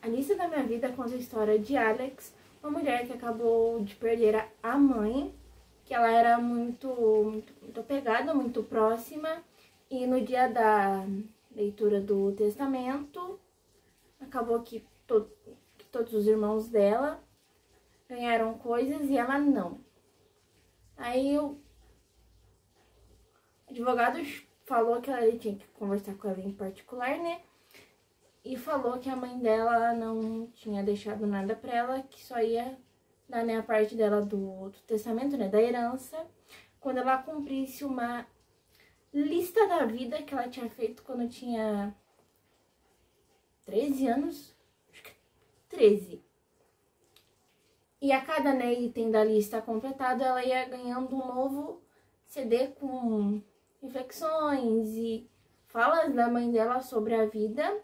A Lista da Minha Vida conta a história de Alex, uma mulher que acabou de perder a mãe, que ela era muito apegada, muito próxima, e no dia da leitura do testamento, acabou que todos os irmãos dela ganharam coisas e ela não. Aí o advogado falou que ele tinha que conversar com ela em particular, né? E falou que a mãe dela não tinha deixado nada pra ela, que só ia dar, né, a parte dela do testamento, né, da herança, quando ela cumprisse uma lista da vida que ela tinha feito quando tinha 13 anos, acho que 13. E a cada, né, item da lista completado, ela ia ganhando um novo CD com reflexões e falas da mãe dela sobre a vida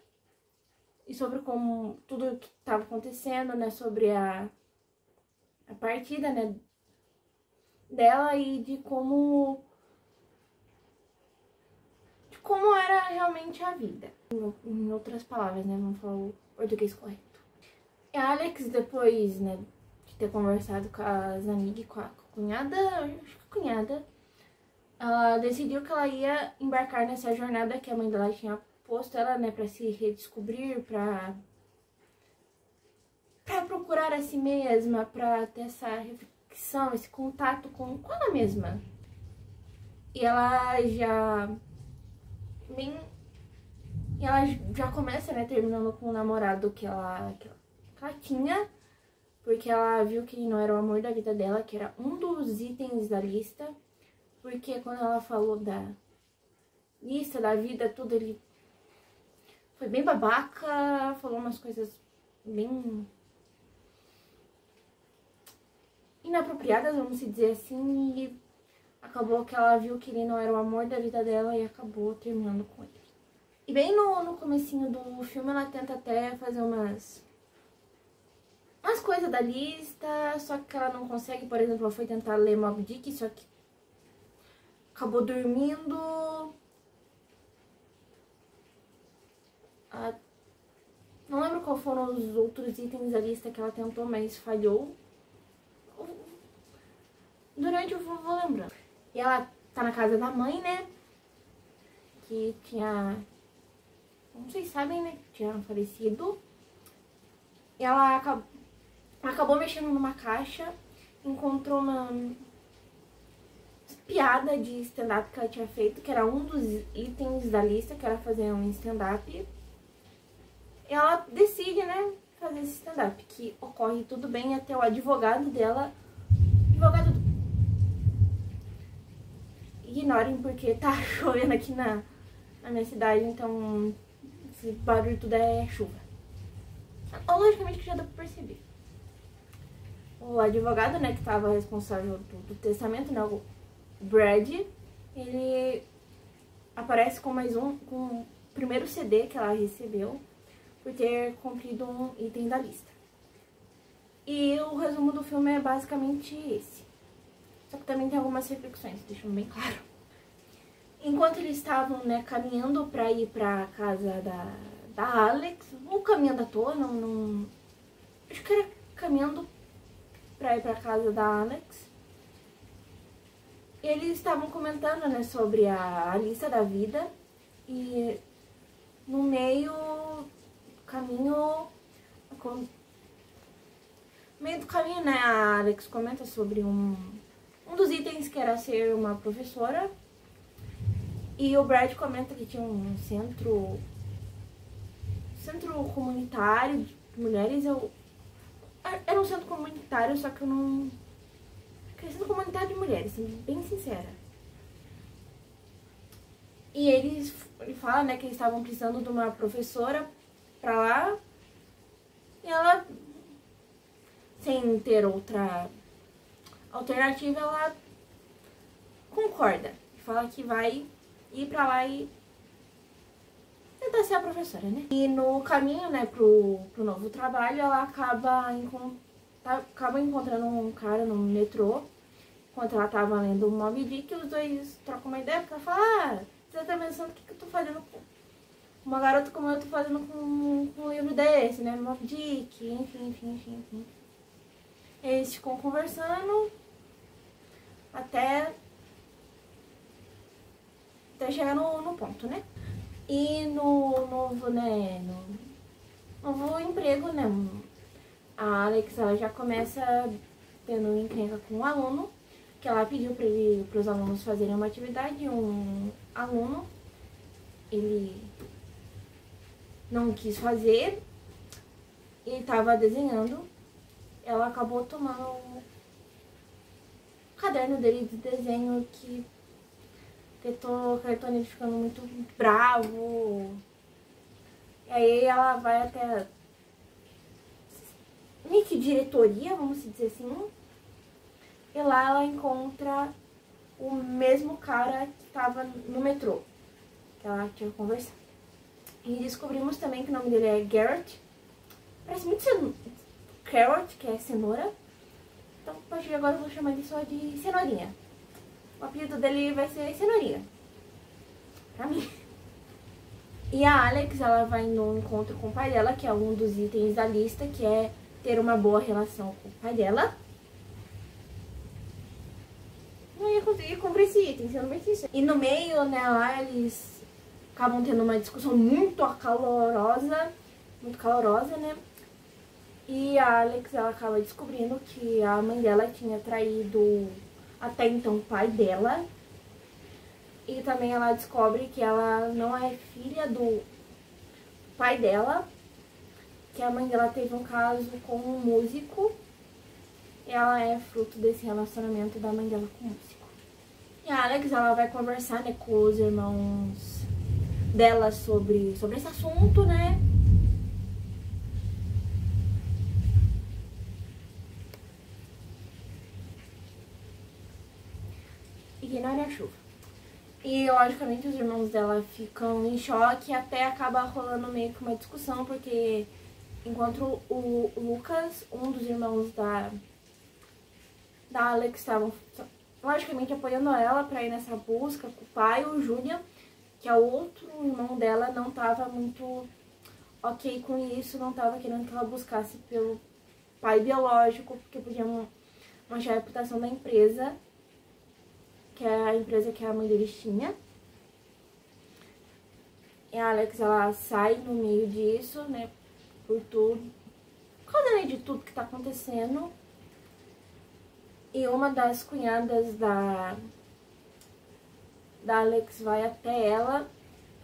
e sobre como tudo que estava acontecendo, né, sobre a partida, né, dela e de como era realmente a vida. Em outras palavras, né, vamos falar o português correto. E a Alex, depois, né, de ter conversado com as amigas e com a cunhada, acho que a cunhada, ela decidiu que ela ia embarcar nessa jornada que a mãe dela tinha posto ela, né, pra se redescobrir, pra procurar a si mesma, pra ter essa reflexão, esse contato com ela mesma. E ela já começa, né, terminando com o namorado que ela tinha, porque ela viu que ele não era o amor da vida dela, que era um dos itens da lista, porque quando ela falou da lista, da vida, tudo, ele foi bem babaca, falou umas coisas bem inapropriadas, vamos dizer assim, e acabou que ela viu que ele não era o amor da vida dela e acabou terminando com ele. E bem no comecinho do filme ela tenta até fazer umas coisas da lista, só que ela não consegue. Por exemplo, ela foi tentar ler Moby Dick, só que acabou dormindo. Não lembro qual foram os outros itens da lista que ela tentou, mas falhou. Durante o filme, vou lembrando. E ela tá na casa da mãe, né? Que tinha... Não sei se sabem, né? Que tinha falecido. E ela acabou mexendo numa caixa, encontrou uma piada de stand-up que ela tinha feito, que era um dos itens da lista, que era fazer um stand-up. E ela decide, né, fazer esse stand-up, que ocorre tudo bem até o advogado dela. Ignorem porque tá chovendo aqui na minha cidade, então esse barulho tudo é chuva. Logicamente que já dá pra perceber. O advogado, né, que tava responsável do testamento, né, o Brad, ele aparece com mais com o primeiro CD que ela recebeu por ter cumprido um item da lista. E o resumo do filme é basicamente esse. Só que também tem algumas reflexões, deixando bem claro. Enquanto eles estavam, né, caminhando pra ir pra casa da Alex, ou caminhando à toa, não... Acho que era caminhando pra ir pra casa da Alex. Eles estavam comentando, né, sobre a lista da vida. E no meio do caminho, né, a Alex comenta sobre um dos itens que era ser uma professora. E o Brad comenta que tinha um centro comunitário de mulheres. Era um centro comunitário, só que eu não... Centro comunitário de mulheres, sendo bem sincera. E ele fala, né, que eles estavam precisando de uma professora pra lá. E ela, sem ter outra alternativa, ela concorda. Fala que vai ir pra lá e tentar ser a professora, né? E no caminho, né, pro novo trabalho, ela acaba encontrando um cara no metrô, enquanto ela tava lendo o Moby Dick, os dois trocam uma ideia, porque ela fala, você tá pensando o que eu tô fazendo uma garota como eu tô fazendo com um livro desse, né? Moby Dick, enfim. Eles ficam conversando até chegar no ponto, né? E no novo, né? No novo emprego, né? A Alex, ela já começa tendo encrenca com um aluno, que ela pediu para os alunos fazerem uma atividade. Um aluno, ele não quis fazer, ele estava desenhando, ela acabou tomando o caderno dele de desenho, que tentou ele ficando muito bravo. E aí ela vai até meio que diretoria, vamos dizer assim, e lá ela encontra o mesmo cara que estava no metrô, que ela tinha conversado. E descobrimos também que o nome dele é Garrett. Parece muito Carrot, que é cenoura. Então, a partir de agora eu vou chamar ele só de Cenourinha. O apelido dele vai ser Cenourinha. Pra mim. E a Alex, ela vai no encontro com o pai dela, que é um dos itens da lista, que é ter uma boa relação com o pai dela. Não ia conseguir cumprir esse item, sendo bem sincero. E no meio, né, lá eles acabam tendo uma discussão muito calorosa, né? E a Alex, ela acaba descobrindo que a mãe dela tinha traído até então o pai dela. E também ela descobre que ela não é filha do pai dela, que a mãe dela teve um caso com um músico. E ela é fruto desse relacionamento da mãe dela com o músico. E a Alex, ela vai conversar, né, com os irmãos dela sobre esse assunto, né? Ignore a chuva. E, logicamente, os irmãos dela ficam em choque e até acaba rolando meio que uma discussão, porque enquanto o Lucas, um dos irmãos da Alex, estavam, logicamente, apoiando ela pra ir nessa busca com o pai, o Júnior, que é o outro irmão dela, não tava muito ok com isso, não tava querendo que ela buscasse pelo pai biológico, porque podia manchar a reputação da empresa, que é a empresa que a mãe deles tinha. E a Alex, ela sai no meio disso, né, por causa, né, de tudo que tá acontecendo. E uma das cunhadas da Alex vai até ela,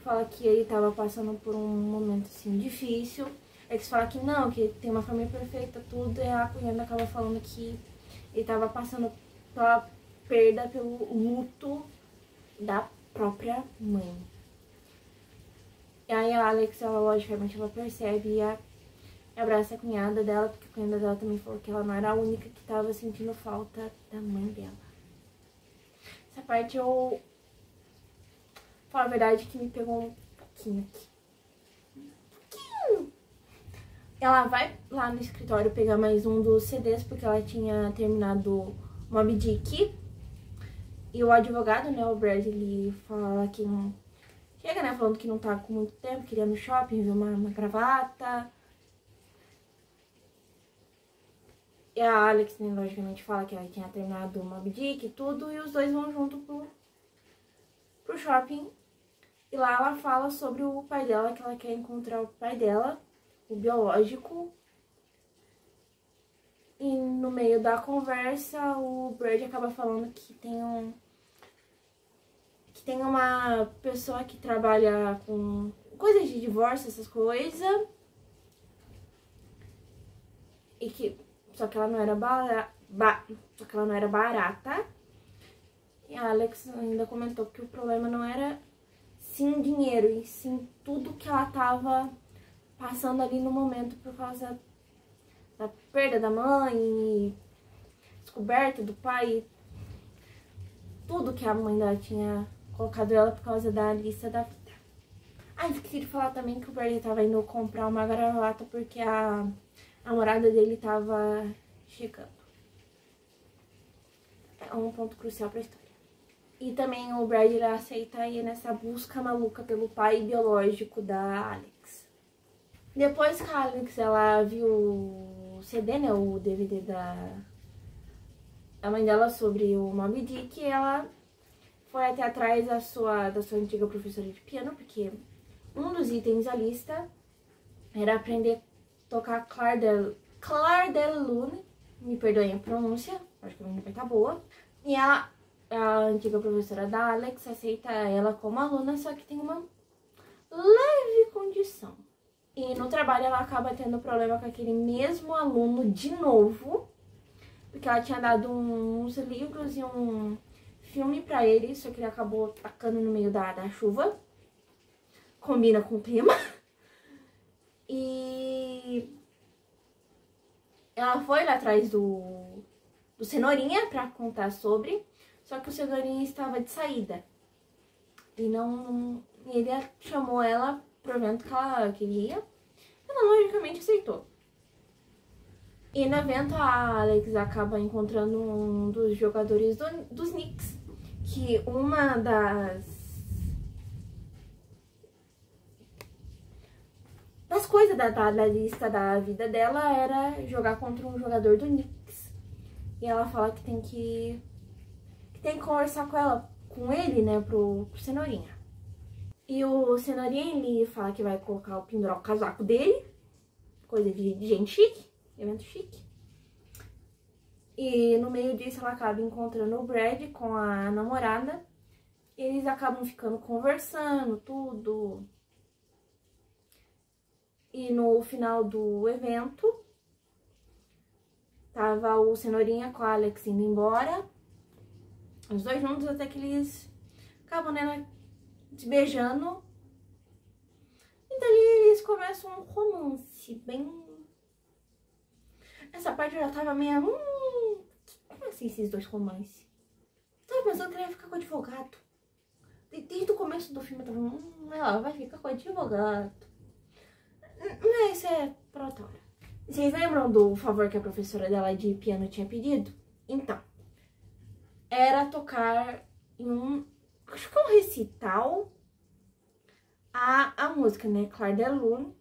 fala que ele tava passando por um momento, assim, difícil. Alex fala que não, que tem uma família perfeita, tudo, e a cunhada acaba falando que ele tava passando pela perda, pelo luto da própria mãe. E aí a Alex, ela logicamente, ela percebe e abraça a cunhada dela, porque a cunhada dela também falou que ela não era a única que tava sentindo falta da mãe dela. Essa parte eu, falo a verdade, que me pegou um pouquinho aqui. Ela vai lá no escritório pegar mais um dos CDs, porque ela tinha terminado Moby Dick. E o advogado, né, o Brad, ele fala que não... Chega, né, falando que não tá com muito tempo, queria ir no shopping, ver uma gravata. E a Alex, né, logicamente, fala que ela tinha terminado o Moby Dick e tudo, e os dois vão junto pro shopping. E lá ela fala sobre o pai dela, que ela quer encontrar o pai dela, o biológico. E no meio da conversa, o Brad acaba falando que tem uma pessoa que trabalha com coisas de divórcio, essas coisas. E que só que ela não era barata. E a Alex ainda comentou que o problema não era sim dinheiro, e sim tudo que ela tava passando ali no momento por causa da perda da mãe, descoberta do pai, tudo que a mãe dela tinha colocado ela por causa da lista da vida. Ah, esqueci de falar também que o Barry tava indo comprar uma gravata porque a namorada dele tava chegando. É um ponto crucial pra história. E também o Brad, ele aceita ir nessa busca maluca pelo pai biológico da Alex. Depois que a Alex, ela viu o CD, né, o DVD da mãe dela sobre o Moby Dick, ela foi até atrás da sua antiga professora de piano, porque um dos itens da lista era aprender a tocar Clair de Lune, me perdoem a pronúncia, acho que a minha vai estar boa. E a antiga professora da Alex aceita ela como aluna, só que tem uma leve condição. E no trabalho ela acaba tendo problema com aquele mesmo aluno de novo, porque ela tinha dado uns livros e um filme pra ele, só que ele acabou tacando no meio da chuva. Combina com o clima. E ela foi lá atrás do Cenourinha pra contar sobre, só que o Cenourinha estava de saída. E ele chamou ela pro evento que ela queria. Ela logicamente aceitou. E no evento a Alex acaba encontrando um dos jogadores dos Knicks, que uma das coisas da lista da vida dela era jogar contra um jogador do Knicks. E ela fala que tem que conversar com ele, né, pro Cenourinha. E o Cenourinha, ele fala que vai colocar pendurar o casaco dele, coisa de gente chique, evento chique. E no meio disso ela acaba encontrando o Brad com a namorada. Eles acabam ficando conversando, tudo. E no final do evento, tava o Cenourinha com a Alex indo embora. Os dois juntos até que eles acabam, né, se beijando. Então eles começam um romance bem... Essa parte eu já tava meio... como assim esses dois romances? Eu tava pensando que ele ia ficar com o advogado. Desde o começo do filme eu tava... ela vai ficar com o advogado. Mas isso é pra outra hora. Vocês lembram do favor que a professora dela de piano tinha pedido? Então, era tocar em acho que um recital a música, né? Clair de Lune.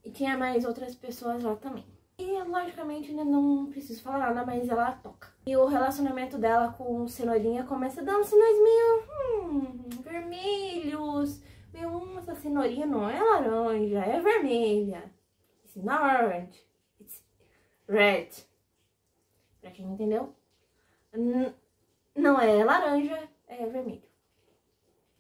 E tinha mais outras pessoas lá também. E, logicamente, né, não preciso falar nada, mas ela toca. E o relacionamento dela com o Cenourinha começa dando sinais meio vermelhos. Meio, essa cenourinha não é laranja, é vermelha. It's not orange, it's red. Pra quem não entendeu, não é laranja, é vermelho.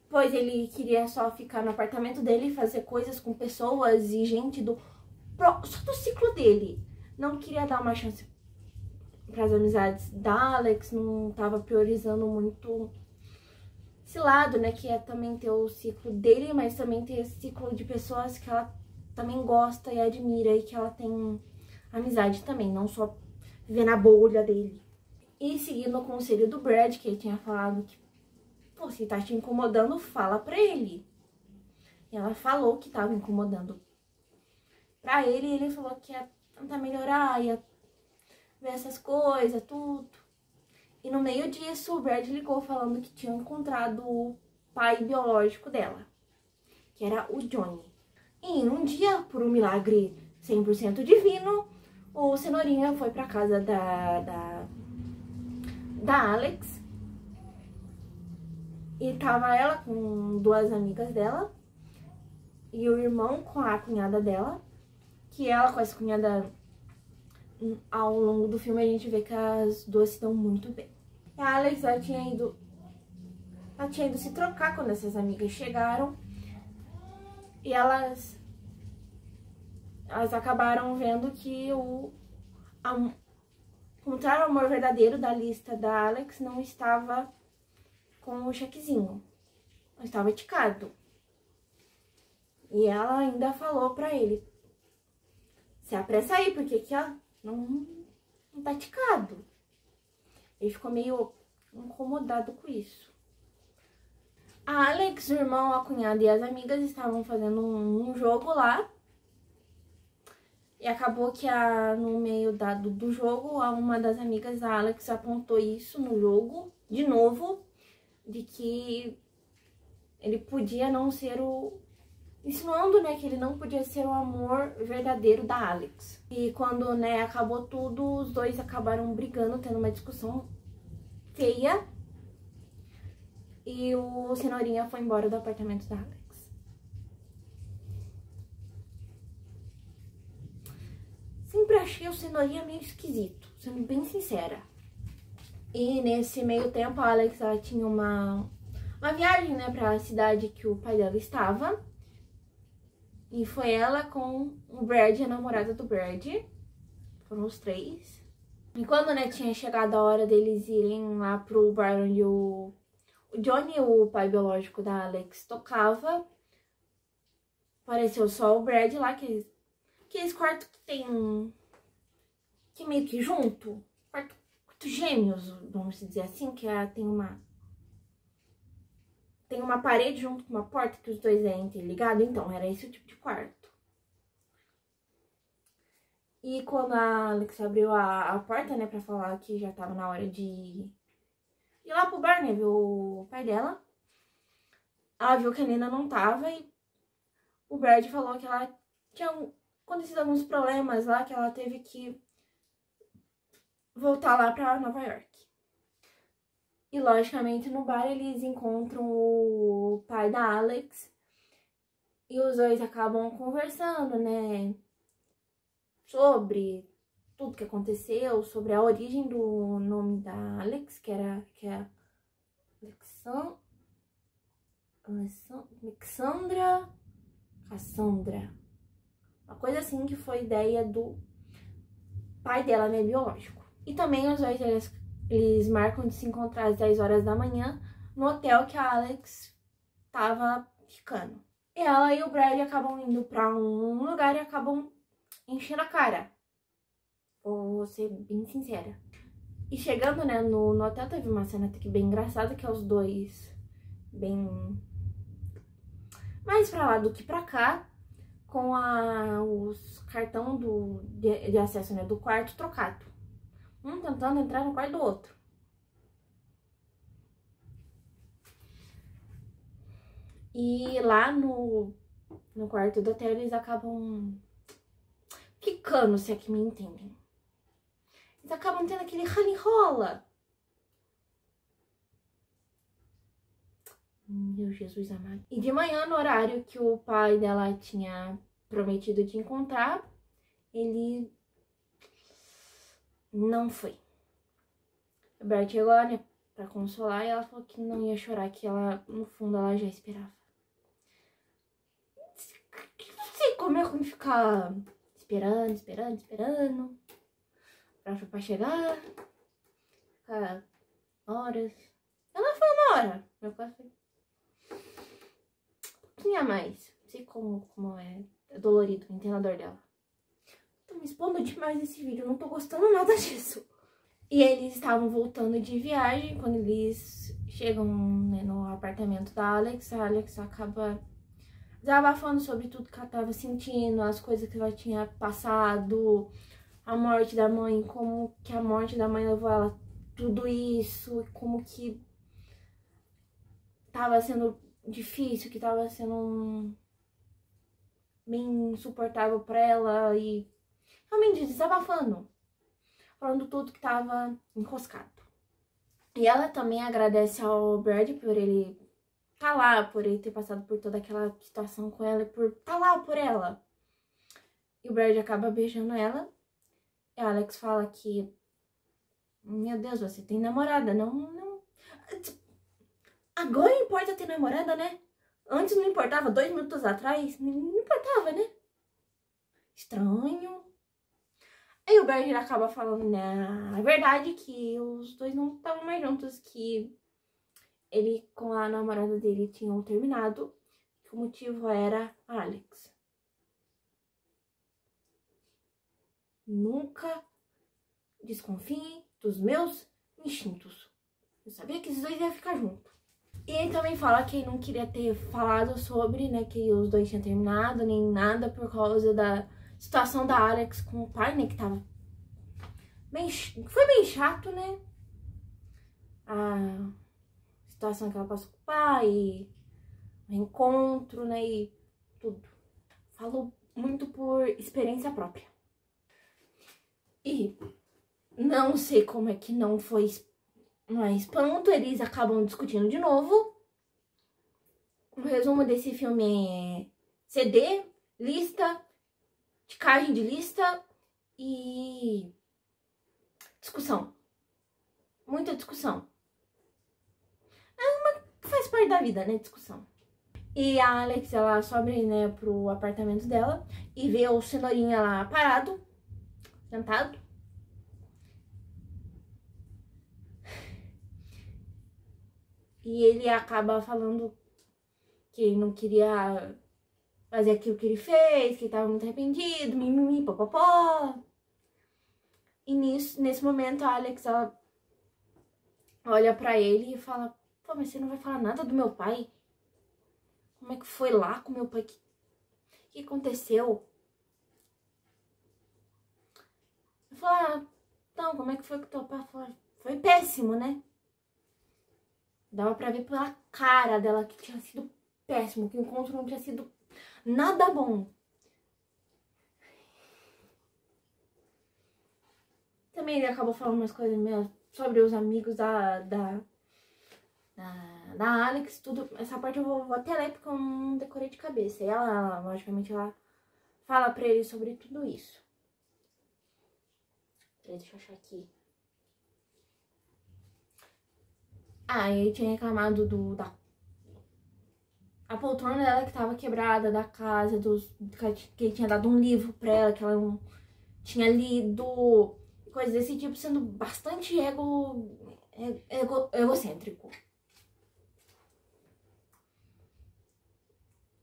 Pois ele queria só ficar no apartamento dele e fazer coisas com pessoas e gente só do ciclo dele. Não queria dar uma chance para as amizades da Alex, não tava priorizando muito esse lado, né, que é também ter o ciclo dele, mas também ter esse ciclo de pessoas que ela também gosta e admira e que ela tem amizade também, não só viver na bolha dele. E seguindo o conselho do Brad, que ele tinha falado que, pô, se tá te incomodando, fala pra ele. E ela falou que tava incomodando pra ele, e ele falou que ia tentar melhorar, ia ver essas coisas, tudo. E no meio disso, o Brad ligou falando que tinha encontrado o pai biológico dela, que era o Johnny. E um dia, por um milagre 100% divino, o Cenourinha foi pra casa da Alex. E tava ela com duas amigas dela e o irmão com a cunhada dela, que ela com essa cunhada, ao longo do filme a gente vê que as duas se dão muito bem. A Alex, ela tinha ido se trocar quando essas amigas chegaram e elas acabaram vendo que encontrar o amor verdadeiro da lista da Alex não estava com o chequezinho, não estava ticado. E ela ainda falou pra ele: se apressa aí, porque aqui ó, não tá ticado. Ele ficou meio incomodado com isso. A Alex, o irmão, a cunhada e as amigas estavam fazendo um jogo lá. E acabou que no meio do jogo, uma das amigas da Alex apontou isso no jogo, de novo, de que ele podia não ser insinuando, né, que ele não podia ser o amor verdadeiro da Alex. E quando, né, acabou tudo, os dois acabaram brigando, tendo uma discussão feia. E o Cenourinha foi embora do apartamento da Alex. Sempre achei o Cenourinha meio esquisito, sendo bem sincera. E nesse meio tempo, a Alex, ela tinha uma viagem, né, pra cidade que o pai dela estava. E foi ela com o Brad, a namorada do Brad. Foram os três. E quando, né, tinha chegado a hora deles irem lá pro bar onde o Johnny, o pai biológico da Alex, tocava, apareceu só o Brad lá, aqueles quartos que tem... que é meio que junto. Quarto gêmeos, vamos dizer assim, que tem uma parede junto com uma porta que os dois é interligado. Então, era esse o tipo de quarto. E quando a Alex abriu a porta, né, pra falar que já tava na hora de ir lá pro bar, né, ver o pai dela, ela viu que a Nina não tava e o Brad falou que ela tinha acontecido alguns problemas lá, que ela teve que voltar lá pra Nova York. E, logicamente, no bar eles encontram o pai da Alex e os dois acabam conversando, né, sobre tudo que aconteceu, sobre a origem do nome da Alex, que é Alexandra Cassandra. Uma coisa assim que foi ideia do pai dela, né, biológico. E também os dois, eles marcam de se encontrar às 10 horas da manhã no hotel que a Alex tava ficando. E ela e o Brad acabam indo pra um lugar e acabam enchendo a cara. Vou ser bem sincera. E chegando, né, no hotel, teve uma cena até que bem engraçada, que é os dois bem mais pra lá do que pra cá, com os cartão de acesso, né, do quarto trocado. Um tentando entrar no quarto do outro. E lá no quarto do hotel eles acabam ficando, se é que me entendem. Eles acabam tendo aquele rala-enrola. Meu Jesus amado. E de manhã, no horário que o pai dela tinha prometido de encontrar, ele não foi. A Bert chegou, né, pra consolar, e ela falou que não ia chorar, que ela, no fundo, ela já esperava. Não sei como é ruim ficar esperando pra chegar, ficar horas. Ela foi uma hora, meu pai foi um pouquinho a mais. Não sei como é dolorido o internador dela. Tô me expondo demais nesse vídeo, eu não tô gostando nada disso. E eles estavam voltando de viagem, quando eles chegam, né, no apartamento da Alex, a Alex acaba desabafando sobre tudo que ela tava sentindo, as coisas que ela tinha passado, a morte da mãe, como que a morte da mãe levou ela tudo isso, como que tava sendo difícil, que tava sendo bem insuportável pra ela, e realmente desabafando, falando tudo que tava enroscado. E ela também agradece ao Brad por ele tá lá, por ele ter passado por toda aquela situação com ela e por tá lá por ela. E o Brad acaba beijando ela. E a Alex fala que, meu Deus, você tem namorada, não... Agora importa ter namorada, né? Antes não importava, 2 minutos atrás, não importava, né? Estranho. Aí o Brad acaba falando, né, a verdade, que os dois não estavam mais juntos, que ele com a namorada dele tinham terminado, que o motivo era a Alex. Nunca desconfie dos meus instintos. Eu sabia que esses dois iam ficar juntos. E ele também fala que ele não queria ter falado sobre, né, que os dois tinham terminado, nem nada, por causa da situação da Alex com o pai, né, que tava foi bem chato, né? a situação que ela passou com o pai, o encontro, né, e tudo. Falo muito por experiência própria. E não sei como é que não foi, mas pronto, eles acabam discutindo de novo. O resumo desse filme é CD, lista, ticagem de lista e discussão. Muita discussão. Faz parte da vida, né? Discussão. E a Alex, ela sobe, né, pro apartamento dela e vê o Cenourinha lá parado, sentado. E ele acaba falando que ele não queria fazer aquilo que ele fez, que ele tava muito arrependido, mimimi, popopó. E nesse momento a Alex, ela olha pra ele e fala: pô, mas você não vai falar nada do meu pai? Como é que foi lá com meu pai? O que aconteceu? Eu falo: ah, então, como é que foi com teu pai? Falei: foi péssimo, né? Dava pra ver pela cara dela que tinha sido péssimo, que o encontro não tinha sido nada bom. Também ele acabou falando umas coisas meio sobre os amigos da Alex, tudo. Essa parte eu vou até ler porque eu não decorei de cabeça. E ela, logicamente, ela fala pra ele sobre tudo isso. Deixa eu achar aqui. Ah, ele tinha reclamado a poltrona dela que tava quebrada, da casa, que ele tinha dado um livro pra ela que ela não tinha lido, coisas desse tipo, sendo bastante egocêntrico.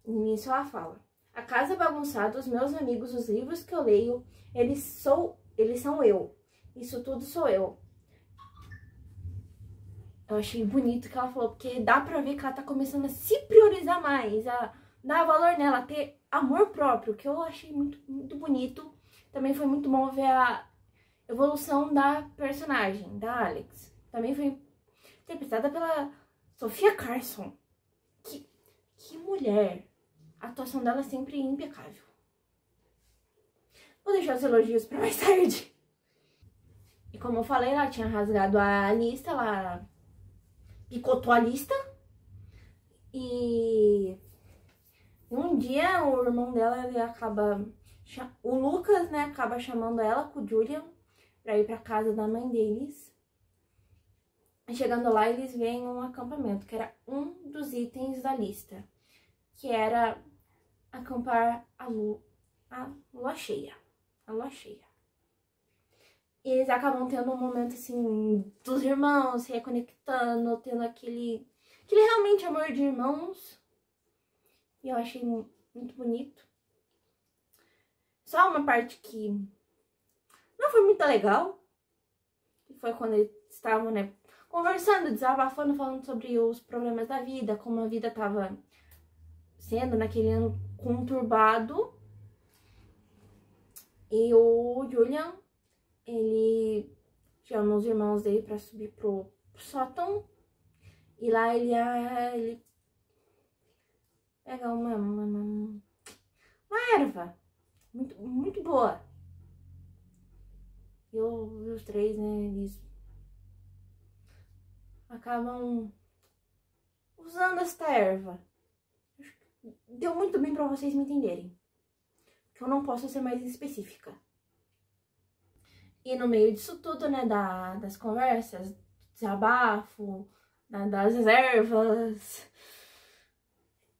E nisso ela fala: a casa bagunçada, os meus amigos, os livros que eu leio, eles são eu. Isso tudo sou eu. Eu achei bonito que ela falou, porque dá pra ver que ela tá começando a se priorizar mais, a dar valor nela, a ter amor próprio, que eu achei muito, muito bonito. Também foi muito bom ver a evolução da personagem, da Alex. Também foi interpretada pela Sofia Carson. Que mulher! A atuação dela é sempre impecável. Vou deixar os elogios pra mais tarde. E como eu falei, ela tinha rasgado a lista, ela picotou a lista. E um dia o irmão dela, ele acaba... O Lucas, né, acaba chamando ela com o Julian pra ir pra casa da mãe deles. E chegando lá, eles veem um acampamento, que era um dos itens da lista. Que era acampar a lua cheia. A lua cheia. E eles acabam tendo um momento, assim, dos irmãos se reconectando, tendo aquele realmente amor de irmãos. E eu achei muito bonito. Só uma parte que não foi muito legal, que foi quando eles estavam, né, conversando, desabafando, falando sobre os problemas da vida, como a vida tava sendo naquele ano conturbado. E o Julian, ele chama os irmãos dele pra subir pro sótão. E lá ele pega uma erva muito, muito boa. E os três, né, eles acabam usando esta erva. Deu muito bem pra vocês me entenderem. Que eu não posso ser mais específica. E no meio disso tudo, né, das conversas, desabafo, das ervas,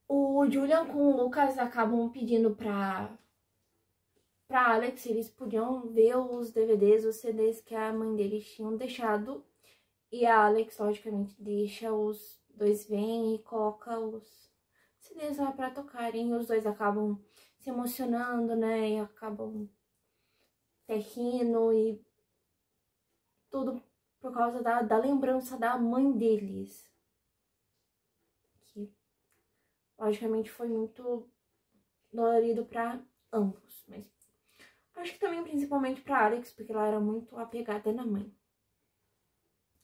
o Julian com o Lucas acabam pedindo pra Alex se eles podiam ver os DVDs, os CDs que a mãe deles tinham deixado. E a Alex, logicamente, deixa, os dois vêm e coloca os CDs lá pra tocarem. E os dois acabam se emocionando, né, e acabam até rindo e tudo por causa da lembrança da mãe deles. Que, logicamente, foi muito dolorido pra ambos, mas acho que também principalmente pra Alex, porque ela era muito apegada na mãe.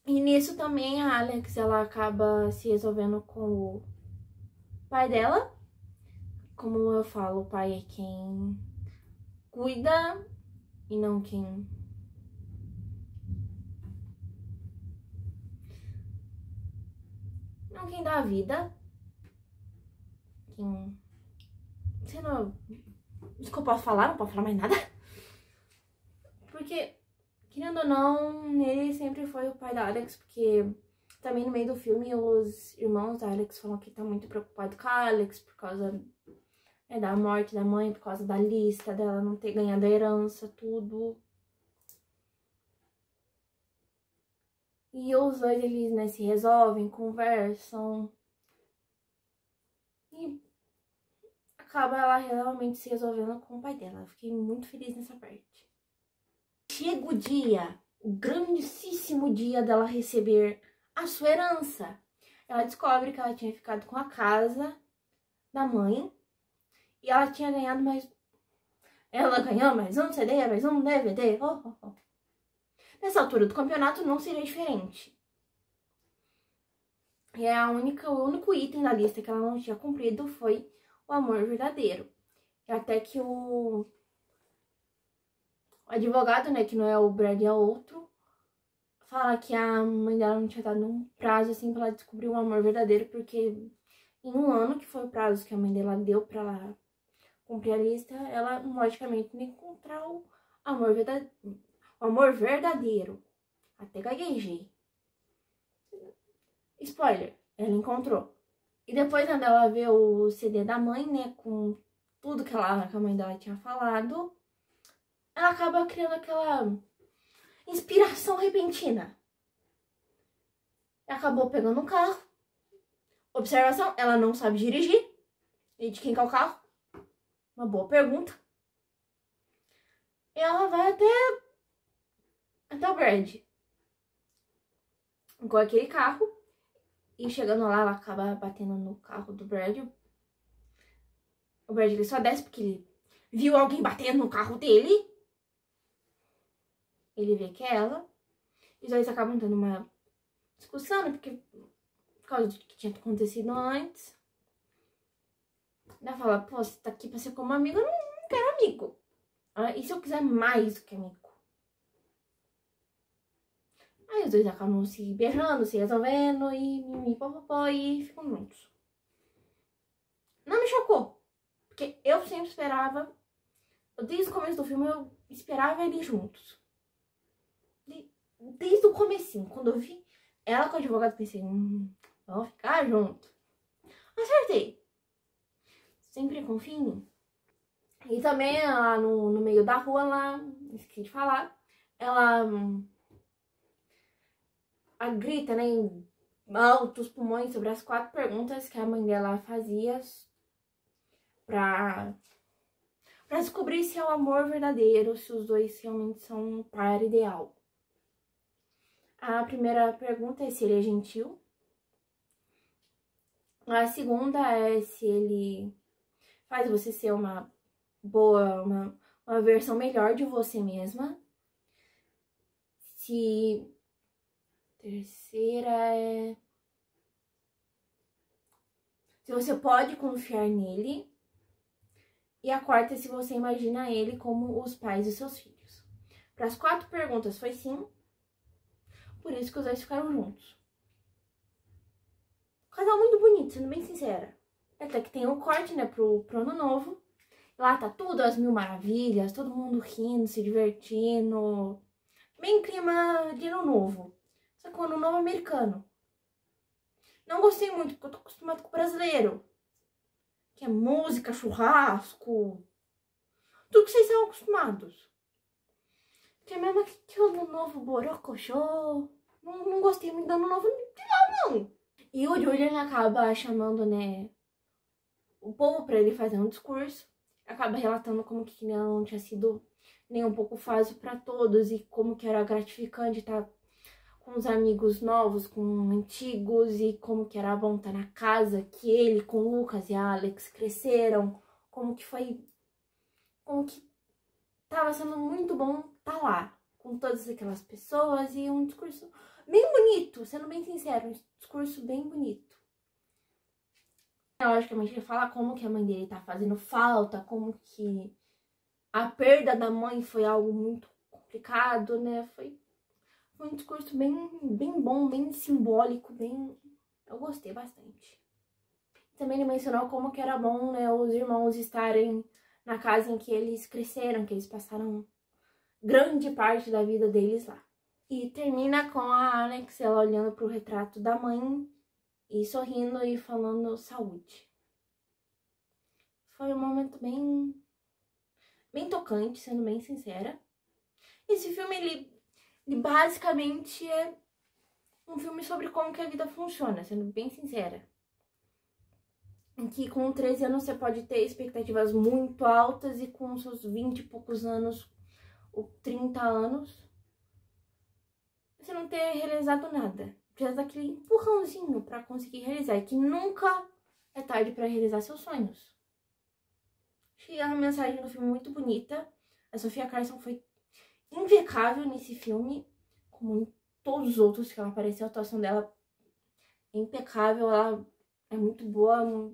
E nisso também a Alex, ela acaba se resolvendo com o pai dela. Como eu falo, o pai é quem cuida e não quem... Não quem dá a vida. Quem... Sei não... Isso que eu posso falar, não posso falar mais nada. Porque, querendo ou não, ele sempre foi o pai da Alex, porque também no meio do filme os irmãos da Alex falam que tá muito preocupado com a Alex por causa da morte da mãe, por causa da lista dela não ter ganhado a herança, tudo. E os dois, eles, né, se resolvem, conversam. E acaba ela realmente se resolvendo com o pai dela. Eu fiquei muito feliz nessa parte. Chega o dia, o grandíssimo dia dela receber a sua herança. Ela descobre que ela tinha ficado com a casa da mãe. E ela tinha ganhado mais... Ela ganhou mais um CD, mais um DVD. Oh, oh, oh. Nessa altura do campeonato não seria diferente. E o único item da lista que ela não tinha cumprido foi o amor verdadeiro. E até que o advogado, né, que não é o Brad, é outro, fala que a mãe dela não tinha dado um prazo, assim, pra ela descobrir o amor verdadeiro, porque em um ano, que foi o prazo que a mãe dela deu pra ela cumprir a lista, ela, logicamente, não ia encontrar o amor verdadeiro. Até gaguejei. Spoiler, ela encontrou. E depois, quando ela vê o CD da mãe, né, com tudo que a mãe dela tinha falado, ela acaba criando aquela inspiração repentina. Acabou pegando um carro. Observação, ela não sabe dirigir. E de quem que é o carro? Uma boa pergunta. E ela vai até o Brad com aquele carro. E chegando lá, ela acaba batendo no carro do Brad. O Brad, ele só desce porque ele viu alguém batendo no carro dele. Ele vê que é ela. E os dois acabam tendo uma discussão, né? Porque por causa do que tinha acontecido antes. Ela fala, pô, você tá aqui pra ser como amigo? Eu não quero amigo. E se eu quiser mais do que amigo? Aí os dois acabam se beijando, se resolvendo e ficam juntos. Não me chocou, porque eu sempre esperava, desde o começo do filme eu esperava eles juntos. Desde o comecinho, quando eu vi ela com o advogado, pensei, vamos ficar junto. Acertei. Sempre confio em mim. E também lá no meio da rua, lá, esqueci de falar, ela grita, né, em altos pulmões sobre as 4 perguntas que a mãe dela fazia pra descobrir se é o amor verdadeiro, se os dois realmente são um par ideal. A primeira pergunta é se ele é gentil. A segunda é se ele faz você ser uma boa, uma versão melhor de você mesma. Terceira é se você pode confiar nele. E a quarta é se você imagina ele como os pais dos seus filhos. Para as 4 perguntas foi sim. Por isso que os dois ficaram juntos. Casal muito bonito, sendo bem sincera. Até que tem um corte, né, pro ano novo. Lá tá tudo às mil maravilhas, todo mundo rindo, se divertindo. Bem clima de ano novo. Só que o ano novo americano. Não gostei muito, porque eu tô acostumado com o brasileiro. Que é música, churrasco. Tudo que vocês são acostumados. Que é mesmo que o ano novo borocochô. Não gostei muito do ano novo de lá, não. E o Julian acaba chamando, né, o povo pra ele fazer um discurso. Acaba relatando como que não tinha sido nem um pouco fácil pra todos. E como que era gratificante estar com os amigos novos, com antigos. E como que era bom estar na casa, que ele com o Lucas e a Alex cresceram. Como que tava sendo muito bom estar lá com todas aquelas pessoas e um discurso bem bonito, sendo bem sincero, um discurso bem bonito. Logicamente ele fala como que a mãe dele tá fazendo falta, como que a perda da mãe foi algo muito complicado, né? Foi um discurso bem bom, bem simbólico, eu gostei bastante. Também ele mencionou como que era bom, né, os irmãos estarem na casa em que eles cresceram, que eles passaram grande parte da vida deles lá. E termina com a Alex, ela olhando pro retrato da mãe e sorrindo e falando saúde. Foi um momento bem tocante, sendo bem sincera. Esse filme, ele basicamente é um filme sobre como que a vida funciona, sendo bem sincera. Em que com 13 anos você pode ter expectativas muito altas e com seus 20 e poucos anos, ou 30 anos, você não ter realizado nada. Precisa daquele empurrãozinho pra conseguir realizar. E que nunca é tarde pra realizar seus sonhos. Achei a mensagem do filme muito bonita. A Sofia Carson foi impecável nesse filme, como em todos os outros que ela apareceu. A atuação dela é impecável, ela é muito boa.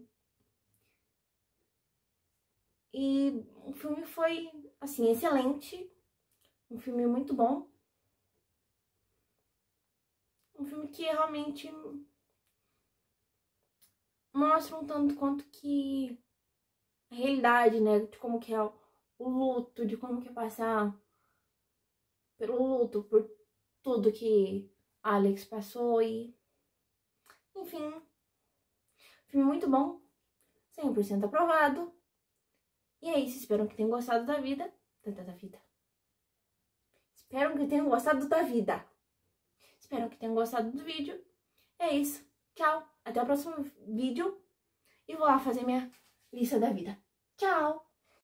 E o filme foi, assim, excelente. Um filme muito bom. Um filme que realmente mostra um tanto quanto que a realidade, né, de como que é o luto, de como que é passar pelo luto, por tudo que Alex passou e... Enfim, filme muito bom, 100% aprovado. E é isso, espero que tenham gostado da vida. Espero que tenham gostado da vida. Espero que tenham gostado do vídeo. É isso, tchau, até o próximo vídeo. E vou lá fazer minha lista da vida. Tchau!